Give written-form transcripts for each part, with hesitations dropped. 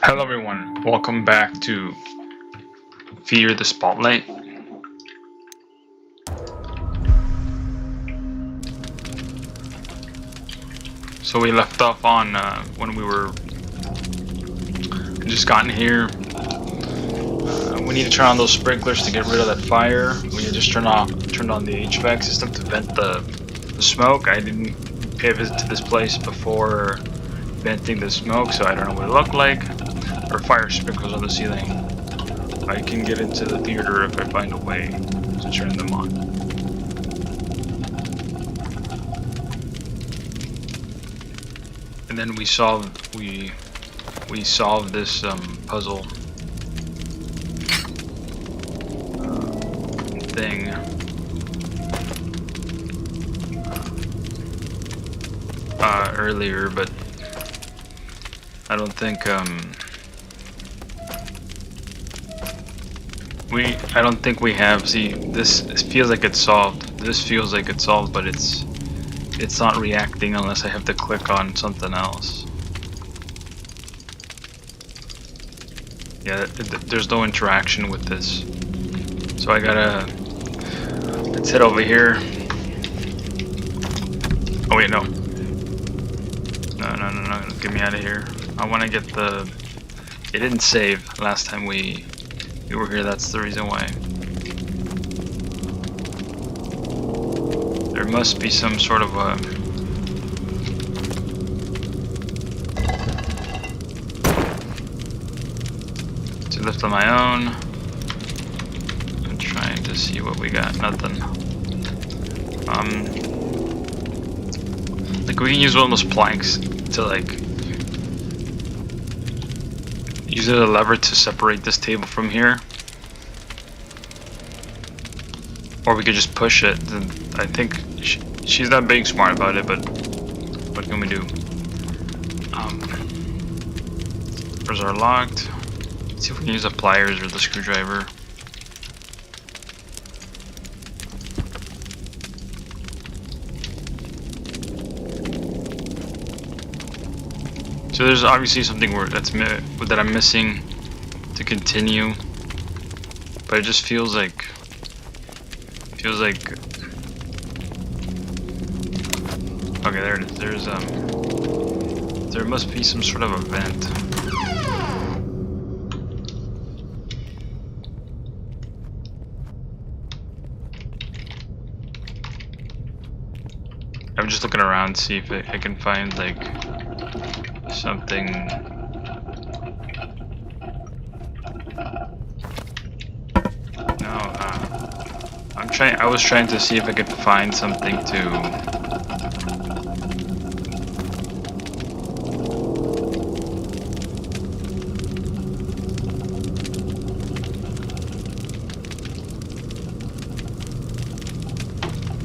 Hello everyone, welcome back to Fear the Spotlight. So we left off on when we were just gotten here. We need to turn on those sprinklers to get rid of that fire. We just turned on the HVAC system to vent the smoke. I didn't pay a visit to this place before venting the smoke, so I don't know what it looked like. Or fire sprinklers on the ceiling. I can get into the theater if I find a way to turn them on. And then we solved this puzzle thing. Earlier, but I don't think I don't think we have. See, this feels like it's solved. This feels like it's solved, but it's not reacting unless I have to click on something else. Yeah, there's no interaction with this. So I gotta. Let's head over here. Oh wait, no. No, get me out of here. I want to get the. It didn't save last time we were here. That's the reason why. There must be some sort of a. To lift on my own. I'm trying to see what we got. Nothing. Like we can use one of those planks to like use it as a lever to separate this table from here, or we could just push it. I think she's not being smart about it, but what can we do? Doors are locked. Let's see if we can use the pliers or the screwdriver. So there's obviously something that I'm missing to continue, but it just feels like okay, there it is. There must be some sort of a vent. I'm just looking around to see if I can find like something. No, I was trying to see if I could find something to.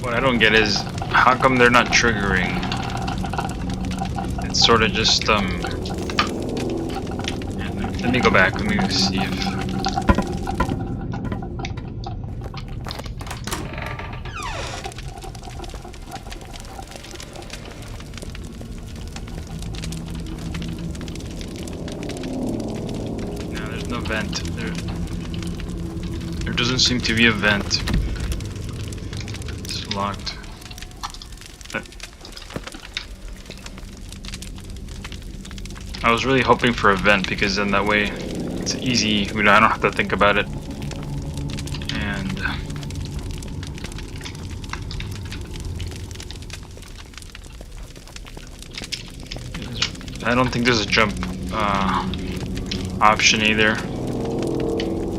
What I don't get is how come they're not triggering? It's sort of just let me go back. Let me see if. No, there's no vent. There doesn't seem to be a vent. It's locked. I was really hoping for a vent because then that way it's easy. I don't have to think about it. And I don't think there's a jump option either.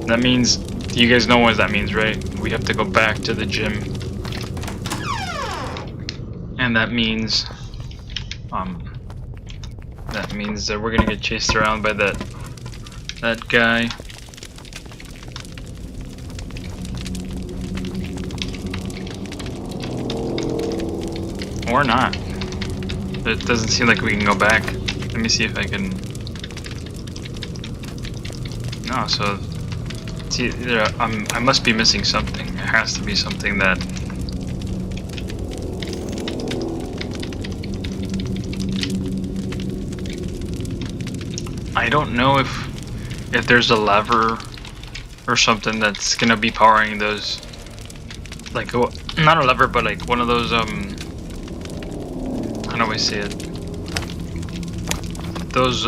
That means you guys know what that means, right? We have to go back to the gym, and that means that we're gonna get chased around by that guy. Or not. It doesn't seem like we can go back. Let me see if I can. No, so it's either I must be missing something. It has to be something that. I don't know if there's a lever or something that's gonna be powering those, like not a lever, but like one of those how do I say it? Those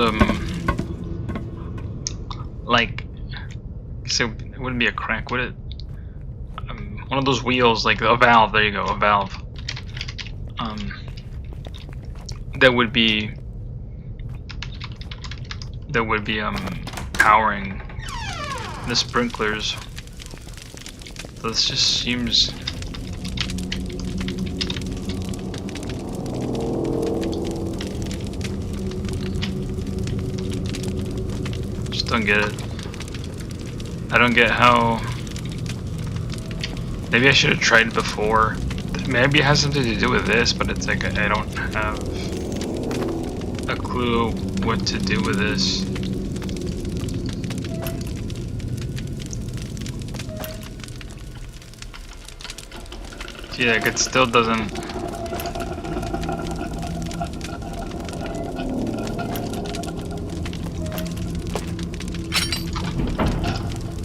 like, so it wouldn't be a crank, would it? One of those wheels, like a valve. There you go, a valve. That would be powering the sprinklers. This just seems. Just don't get it. I don't get how. Maybe I should have tried before. Maybe it has something to do with this, but it's like I don't have a clue what to do with this. See, like it still doesn't.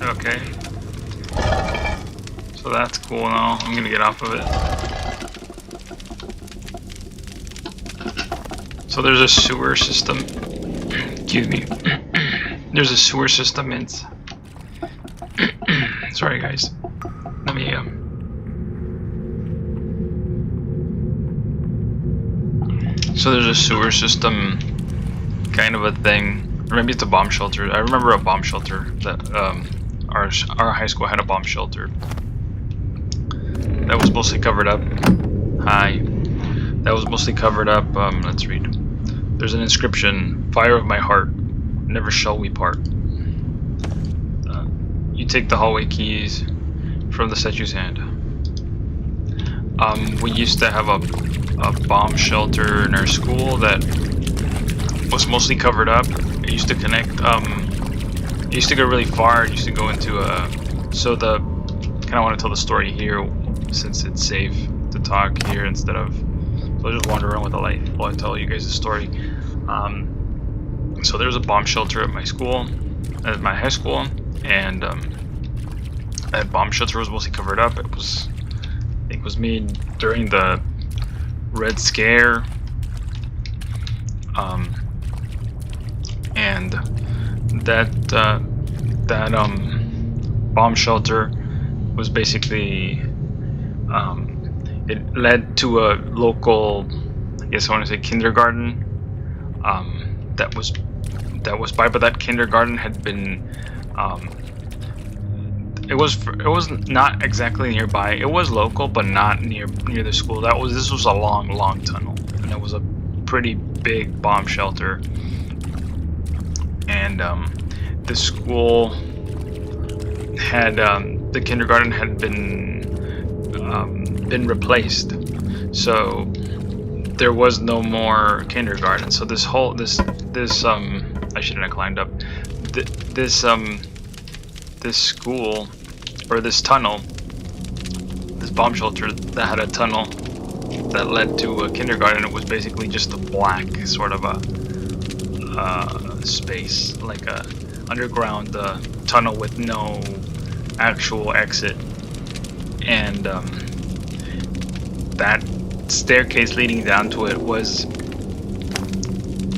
Okay. So that's cool now. I'm gonna get off of it. So there's a sewer system. Excuse me. There's a sewer system in. Sorry guys. Let me So there's a sewer system kind of a thing. Or maybe it's a bomb shelter. I remember a bomb shelter that our high school had a bomb shelter. That was mostly covered up. Hi. That was mostly covered up. Let's read. There's an inscription: "Fire of my heart, never shall we part." You take the hallway keys from the statue's hand. We used to have a bomb shelter in our school that was mostly covered up. It used to connect. It used to go really far. It used to go into a. So the kind of want to tell the story here since it's safe to talk here instead of. So I'll just wander around with the light while I tell you guys the story. So there's a bomb shelter at my school, at my high school, and that bomb shelter was mostly covered up. It was, I think, was made during the Red Scare, and that bomb shelter was basically. It led to a local, I guess I want to say kindergarten, that was by, but that kindergarten had been, it was not exactly nearby. It was local, but not near the school. This was a long tunnel, and it was a pretty big bomb shelter. And the school had the kindergarten had been replaced, so there was no more kindergarten. So this I shouldn't have climbed up. This school, or this tunnel, this bomb shelter that had a tunnel that led to a kindergarten. It was basically just a black sort of a space, like a underground tunnel with no actual exit. And that staircase leading down to it was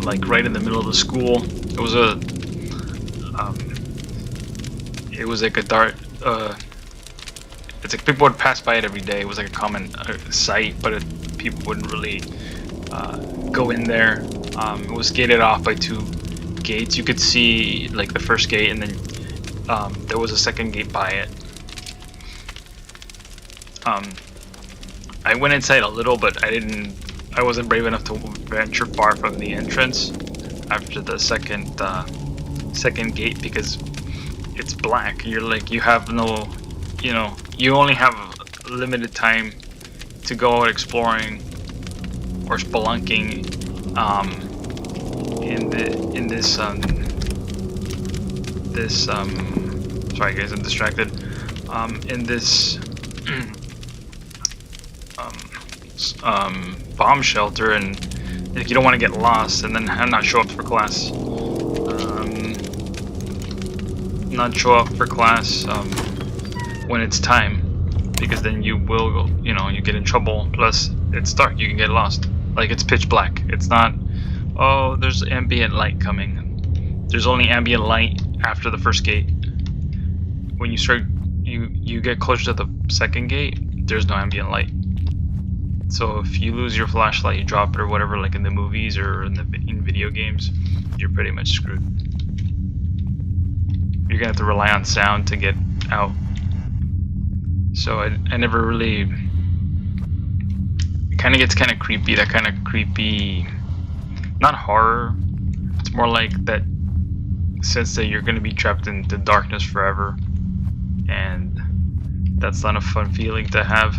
like right in the middle of the school. It was like a dark. It's like people would pass by it every day. It was like a common sight, but people wouldn't really go in there. It was gated off by 2 gates. You could see like the first gate, and then there was a second gate by it. I went inside a little, but I wasn't brave enough to venture far from the entrance after the second gate, because it's black. You have no, you only have limited time to go out exploring or spelunking in this sorry guys, I'm distracted. In this bomb shelter, and if you don't want to get lost and then not show up for class. not show up for class when it's time, because then you will go, you know, you get in trouble. Plus, it's dark, you can get lost. Like, it's pitch black. It's not, oh, there's ambient light coming. There's only ambient light after the first gate. When you start, you get closer to the second gate, there's no ambient light. So if you lose your flashlight, you drop it or whatever, like in the movies or in video games, you're pretty much screwed. You're gonna have to rely on sound to get out. So I never really. It kind of gets kind of creepy. That kind of creepy, not horror. It's more like that sense that you're gonna be trapped in the darkness forever, and that's not a fun feeling to have.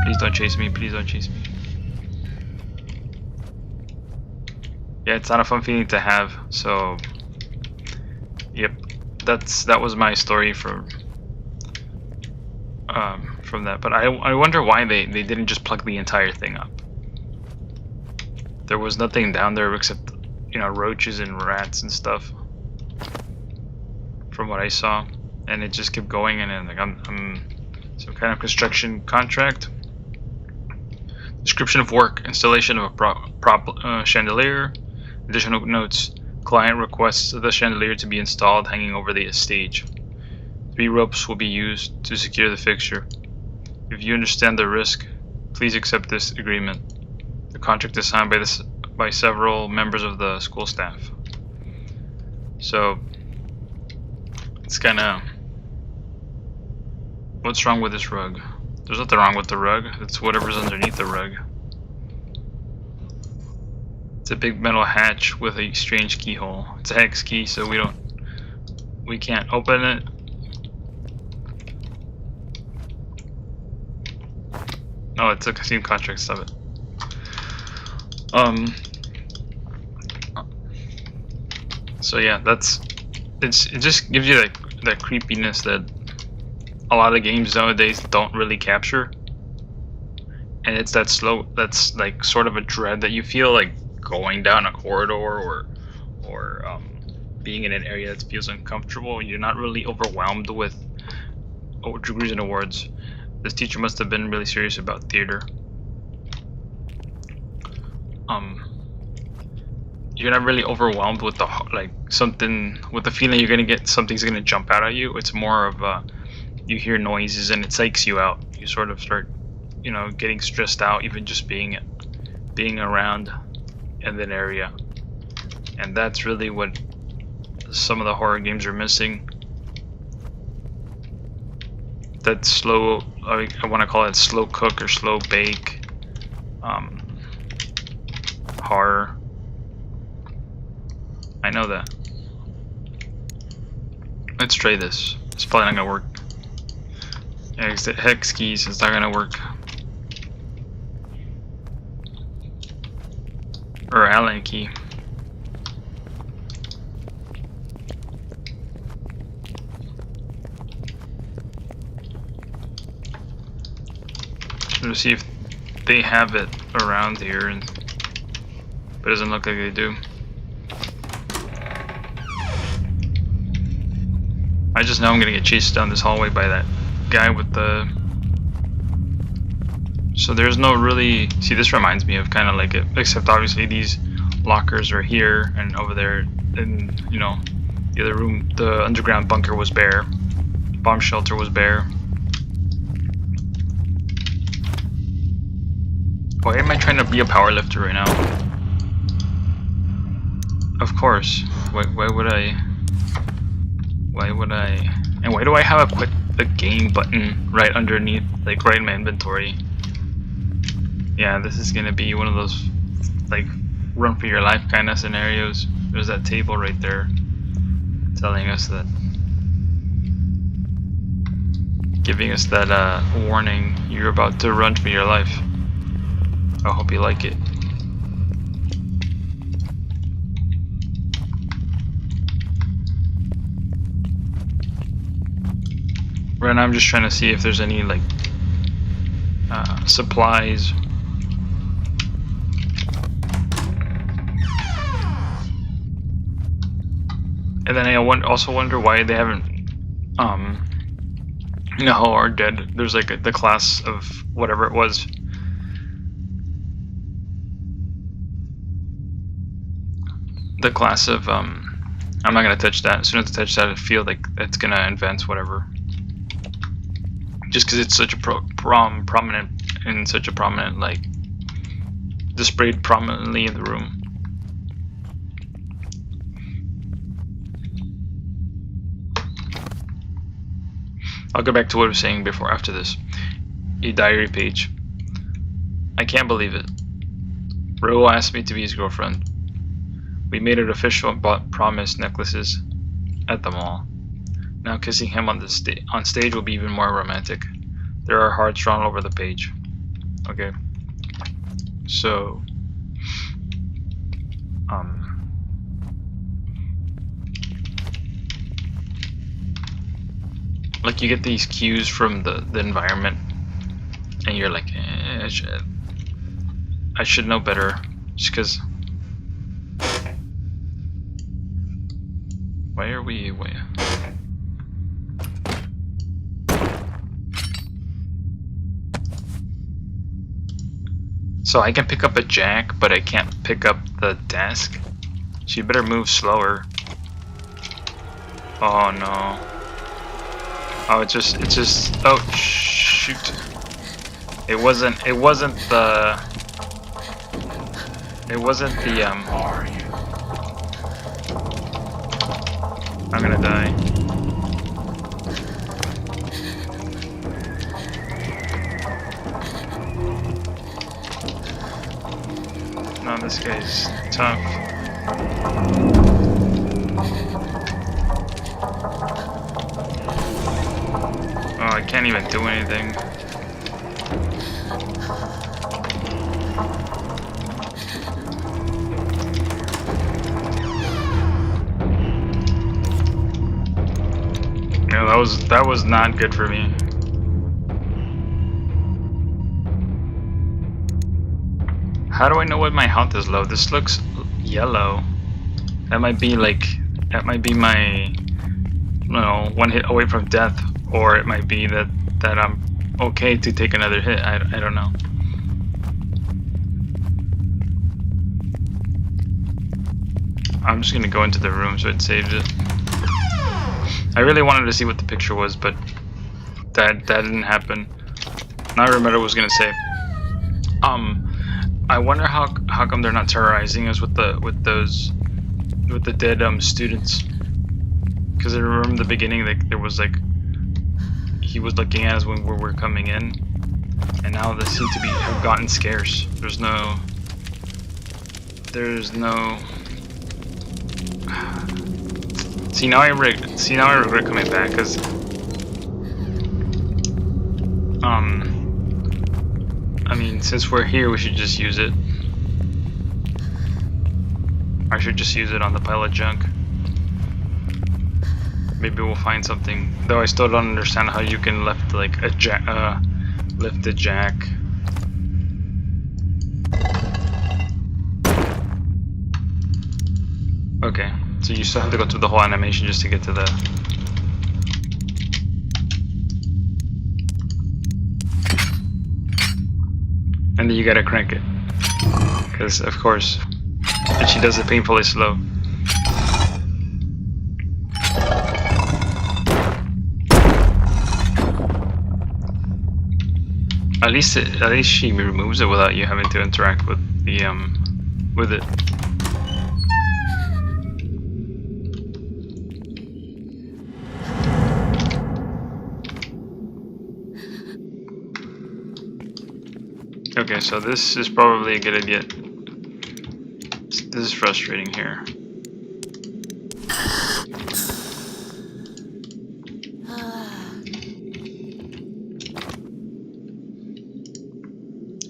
Please don't chase me. Please don't chase me. Yeah, it's not a fun feeling to have. So, yep, that was my story from that. But I wonder why they didn't just plug the entire thing up. There was nothing down there except, you know, roaches and rats and stuff, from what I saw, and it just kept going. And then, like, I'm some kind of construction contract. Description of work: installation of a prop chandelier. Additional notes: client requests the chandelier to be installed hanging over the stage. 3 ropes will be used to secure the fixture. If you understand the risk, please accept this agreement. The contract is signed by several members of the school staff. So it's kind of, what's wrong with this rug? There's nothing wrong with the rug. It's whatever's underneath the rug. It's a big metal hatch with a strange keyhole. It's a hex key, so we can't open it. Oh, it's a casino contract. Stop it. So yeah, it just gives you that creepiness that a lot of games nowadays don't really capture, and it's that slow, that's like sort of a dread that you feel, like going down a corridor or being in an area that feels uncomfortable. You're not really overwhelmed with degrees and awards. This teacher must have been really serious about theater. You're not really overwhelmed with the, like, something, with the feeling you're gonna get something's gonna jump out at you. It's more of you hear noises and it psychs you out. You sort of start, you know, getting stressed out even just being around in that area. And that's really what some of the horror games are missing. That slow, I want to call it slow cook or slow bake horror. I know that. Let's try this. It's probably not gonna work. Exit hex keys, it's not gonna work. Or Allen key. Let's see if they have it around here, but it doesn't look like they do. I just know I'm gonna get chased down this hallway by that guy with the. So there's no really. See, this reminds me of kind of like it, except obviously these lockers are here and over there, and you know, the other room, the underground bunker was bare, bomb shelter was bare. Why am I trying to be a powerlifter right now? Of course. Why would I? Why would I? And why do I have a quit the game button right underneath, like right in my inventory? Yeah, this is gonna be one of those like run for your life kind of scenarios. There's that table right there telling us that, giving us that warning, you're about to run for your life. I hope you like it. Right now I'm just trying to see if there's any like supplies. And then I also wonder why they haven't, you know how our dead, there's like the class of whatever it was. The class of, I'm not gonna touch that. As soon as I touch that, I feel like it's gonna advance whatever. Just because it's such a prominent, in such a prominent, like, displayed prominently in the room. I'll go back to what I was saying before, after this. A diary page. I can't believe it. Ro asked me to be his girlfriend. We made it official and bought promise necklaces at the mall. Now kissing him on stage will be even more romantic. There are hearts drawn all over the page. Okay. So, like you get these cues from the environment, and you're like, I should know better, just because. Why are we? So I can pick up a jack, but I can't pick up the desk. So you better move slower. Oh no. Oh, it just, oh shoot. It wasn't the, I'm gonna die. No, this guy's tough. Oh, I can't even do anything. Yeah, that was not good for me. How do I know when my health is low? This looks yellow. That might be my, you know, one hit away from death, or it might be that I'm okay to take another hit. I don't know. I'm just gonna go into the room so it saved it. I really wanted to see what the picture was, but that didn't happen. Now I remember what I was gonna say. I wonder how come they're not terrorizing us with the dead students. Because I remember in the beginning, like, there was like, he was looking at us when we were coming in, and now they seem to have gotten scarce. There's no. See, now I regret coming back, because I mean, since we're here, we should just use it. I should just use it on the pile of junk. Maybe we'll find something. Though I still don't understand how you can lift like a lift a jack. Okay, so you still have to go through the whole animation just to get to the. And then you gotta crank it, because of course, and she does it painfully slow. At least she removes it without you having to interact with the with it. Okay, so this is probably a good idea. This is frustrating here.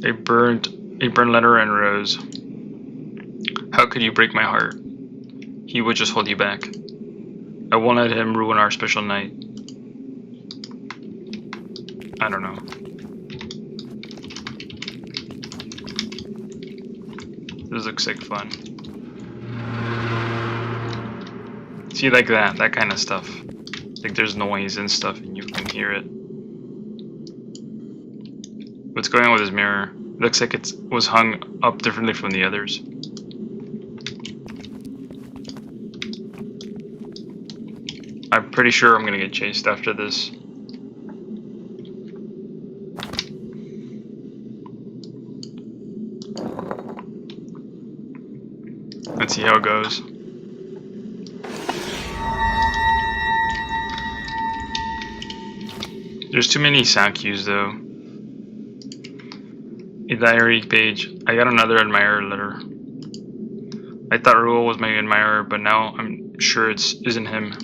A burned letter and rose. How could you break my heart? He would just hold you back. I won't let him ruin our special night. I don't know. This looks like fun. See, like that kind of stuff. Like there's noise and stuff and you can hear it. What's going on with his mirror? Looks like it was hung up differently from the others. I'm pretty sure I'm gonna get chased after this. Let's see how it goes. There's too many sound cues though. A diary page. I got another admirer letter. I thought Raoul was my admirer, but now I'm sure it isn't him.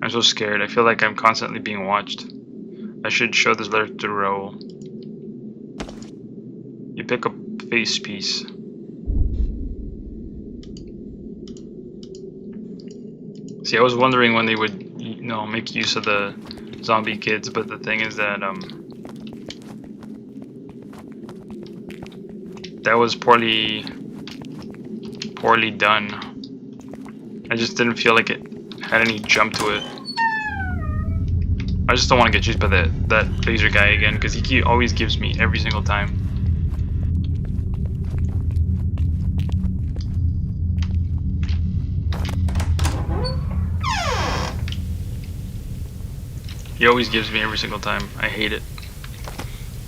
I'm so scared. I feel like I'm constantly being watched. I should show this letter to Raoul. You pick up face piece. See, I was wondering when they would, you know, make use of the zombie kids, but the thing is that that was poorly done. I just didn't feel like it had any jump to it. I just don't want to get chased by that laser guy again, because he always gives me every single time. He always gives me every single time. I hate it.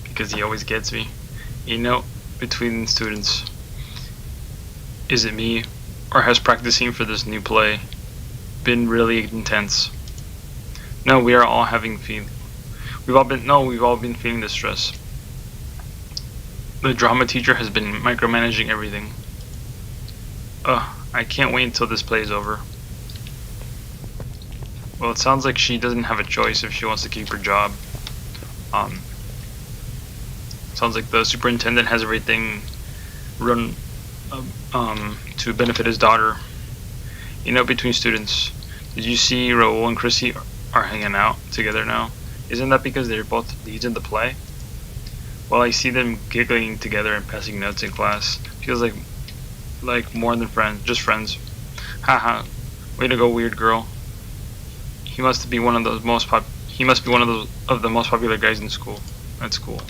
Because he always gets me. You know, between students, is it me, or has practicing for this new play been really intense? No, we are all having we've all been feeling the stress. The drama teacher has been micromanaging everything. I can't wait until this play is over. Well, it sounds like she doesn't have a choice if she wants to keep her job. Sounds like the superintendent has everything run to benefit his daughter. You know, between students, did you see Raoul and Chrissy are hanging out together now? Isn't that because they're both leads in the play? Well, I see them giggling together and passing notes in class. Feels like more than friends, just friends. Haha, way to go, weird girl. He must be one of the most popular guys in school. That's cool.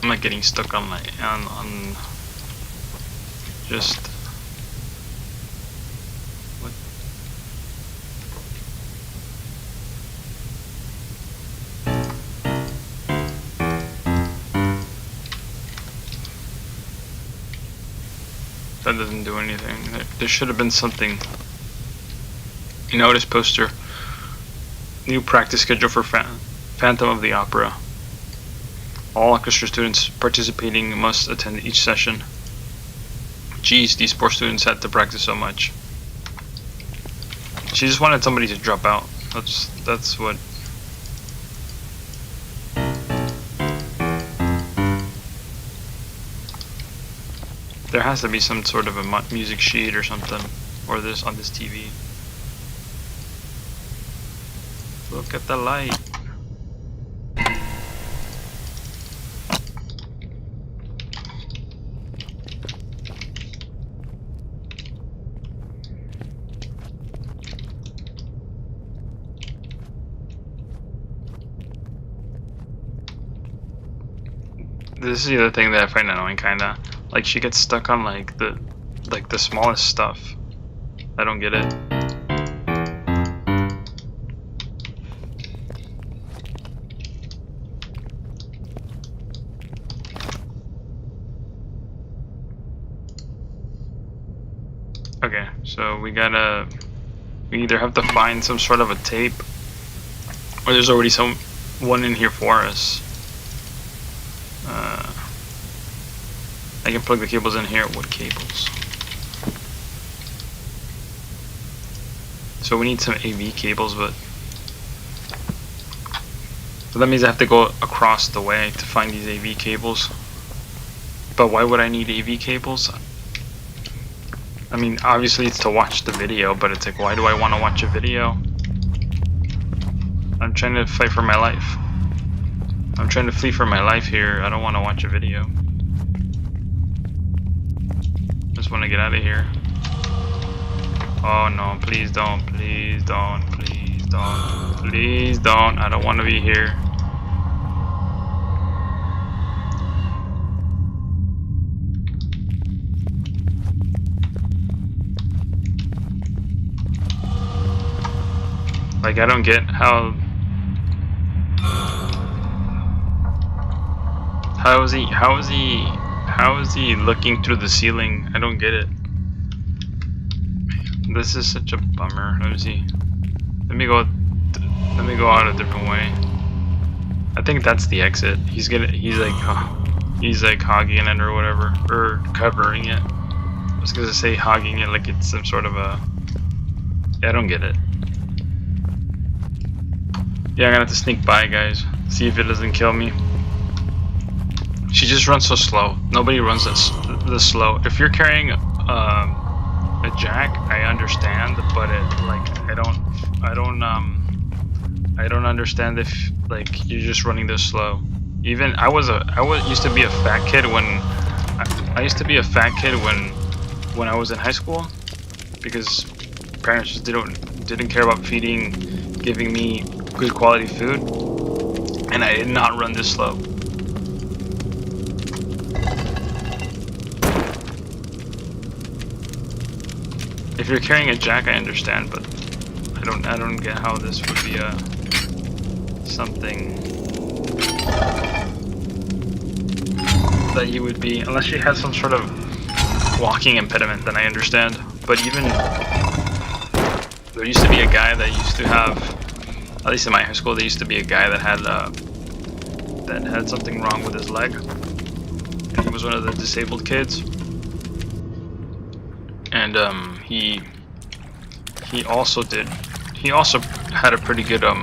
I'm not getting stuck on just what? That doesn't do anything. There should have been something. You notice poster. New practice schedule for Phantom of the Opera. All orchestra students participating must attend each session. Geez, these poor students had to practice so much. She just wanted somebody to drop out. That's what. There has to be some sort of a music sheet or something, or this on this TV. Look at the light. This is the other thing that I find annoying, kinda. Like, she gets stuck on like the smallest stuff. I don't get it. Okay, so we either have to find some sort of a tape, or there's already one in here for us. I can plug the cables in here. What cables? So we need some AV cables, but so that means I have to go across the way to find these AV cables. But why would I need AV cables? I mean, obviously it's to watch the video, but it's like, why do I want to watch a video? I'm trying to fight for my life. I'm trying to flee for my life here. I don't want to watch a video. want to get out of here. Oh no, please don't, please don't, please don't, please don't. I don't want to be here. Like, I don't get how is he looking through the ceiling? I don't get it. This is such a bummer. Let me see. Let me go out a different way. I think that's the exit. He's like hogging it or whatever, or covering it. I was gonna say hogging it like it's some sort of a. Yeah, I don't get it. Yeah, I'm gonna have to sneak by, guys. See if it doesn't kill me. She just runs so slow. Nobody runs this slow. If you're carrying a jack, I understand, but I don't understand if like you're just running this slow. Even I used to be a fat kid when I used to be a fat kid when I was in high school, because parents just didn't care about giving me good quality food, and I did not run this slow. If you're carrying a jack, I understand, but I don't get how this would be something that you would be, unless you had some sort of walking impediment, then I understand. But even there used to be a guy that used to have, at least in my high school, there used to be a guy that had something wrong with his leg, and he was one of the disabled kids. And he also had a pretty good how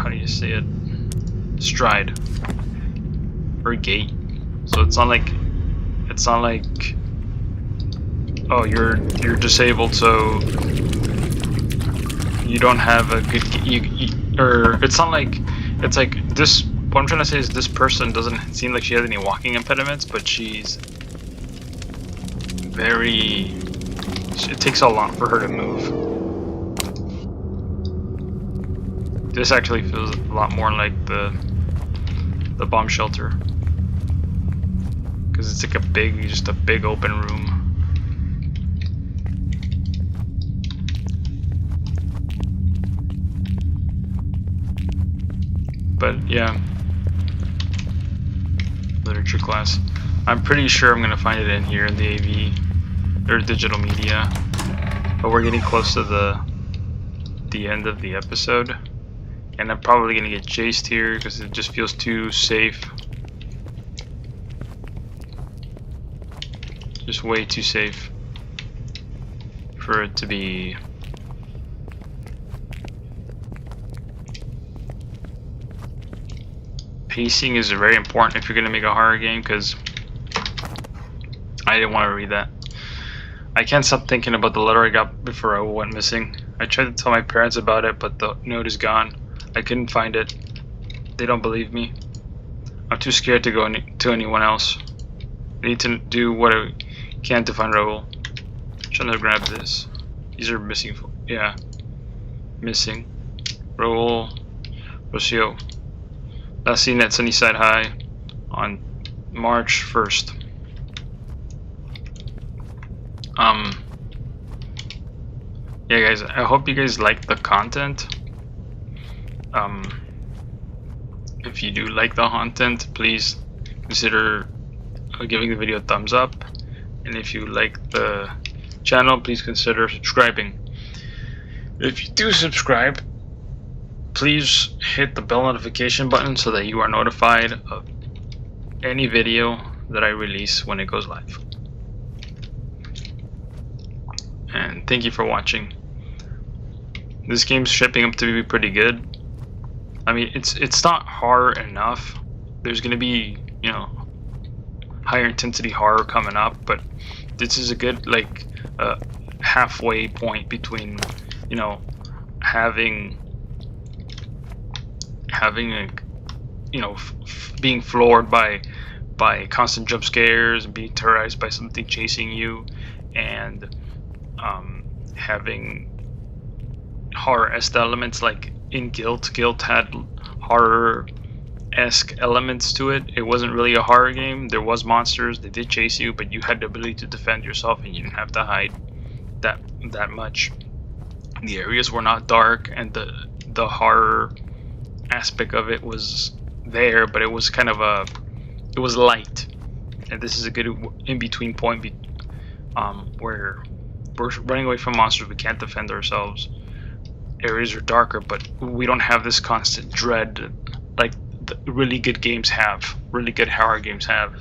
do you say it, stride or gait. So it's not like oh, you're disabled, so you don't have a good or it's not like, it's like this. What I'm trying to say is this person doesn't seem like she has any walking impediments, but she's very. It takes a lot for her to move. This actually feels a lot more like the bomb shelter, because it's like just a big open room. But yeah. Literature class. I'm pretty sure I'm gonna find it in here in the AV or digital media, but we're getting close to the end of the episode, and I'm probably gonna get chased here because it just feels too safe. Just way too safe for it to be. Pacing is very important if you're going to make a horror game, because I didn't want to read that. I can't stop thinking about the letter I got before I went missing. I tried to tell my parents about it, but the note is gone. I couldn't find it. They don't believe me. I'm too scared to go to anyone else. I need to do what I can to find Raul. I'm trying to grab this. These are missing. Yeah. Missing. Raul. Rocio. Last seen at Sunnyside High on March 1st. Yeah, guys, I hope you guys like the content. If you do like the content, please consider giving the video a thumbs up, and if you like the channel, please consider subscribing. If you do subscribe, please hit the bell notification button so that you are notified of any video that I release when it goes live. And thank you for watching. This game's shaping up to be pretty good. I mean, it's not horror enough. There's gonna be, you know, higher intensity horror coming up, but this is a good like halfway point between, you know, having being floored by constant jump scares and being terrorized by something chasing you, and having horror-esque elements like in Guilt. Guilt had horror-esque elements to it. It wasn't really a horror game. There was monsters, they did chase you, but you had the ability to defend yourself and you didn't have to hide that much. The areas were not dark, and the horror aspect of it was there, but it was kind of it was light. And this is a good in-between point where we're running away from monsters, we can't defend ourselves. Areas are darker, but we don't have this constant dread like the really good games have, really good horror games have.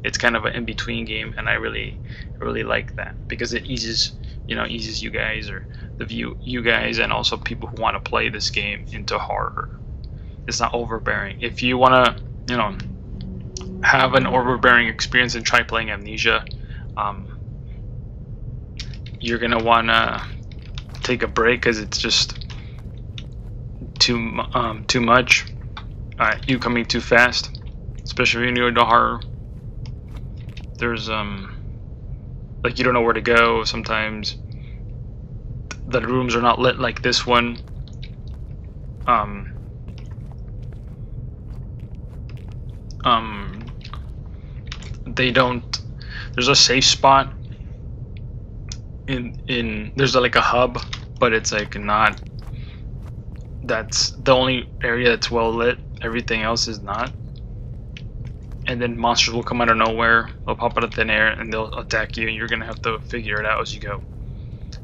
It's kind of an in-between game, and I really like that, because it eases you guys, or you guys, and also people who want to play this game, into horror. It's not overbearing. If you want to have an overbearing experience and try playing Amnesia, you're gonna want to take a break, because it's just too much. You coming too fast, especially when you're into horror. There's like, you don't know where to go. Sometimes the rooms are not lit like this one. They don't. There's a safe spot in there's like a hub, but it's like not. That's the only area that's well lit. Everything else is not. And then monsters will come out of nowhere. They'll pop out of thin air and they'll attack you, and you're gonna have to figure it out as you go.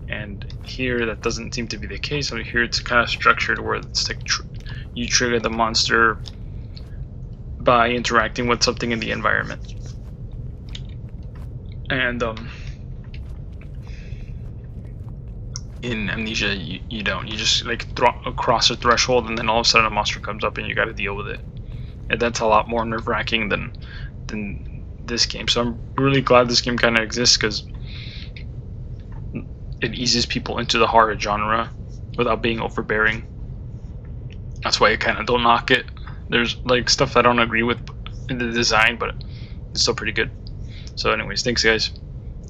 And here that doesn't seem to be the case. So here it's kind of structured where it's like you trigger the monster by interacting with something in the environment. And in Amnesia, you don't. You just like cross a threshold, and then all of a sudden a monster comes up, and you got to deal with it. And that's a lot more nerve-wracking than this game. So I'm really glad this game kind of exists, because it eases people into the horror genre without being overbearing. That's why I kind of don't knock it. There's like stuff I don't agree with in the design, but it's still pretty good. So anyways, thanks guys.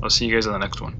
I'll see you guys in the next one.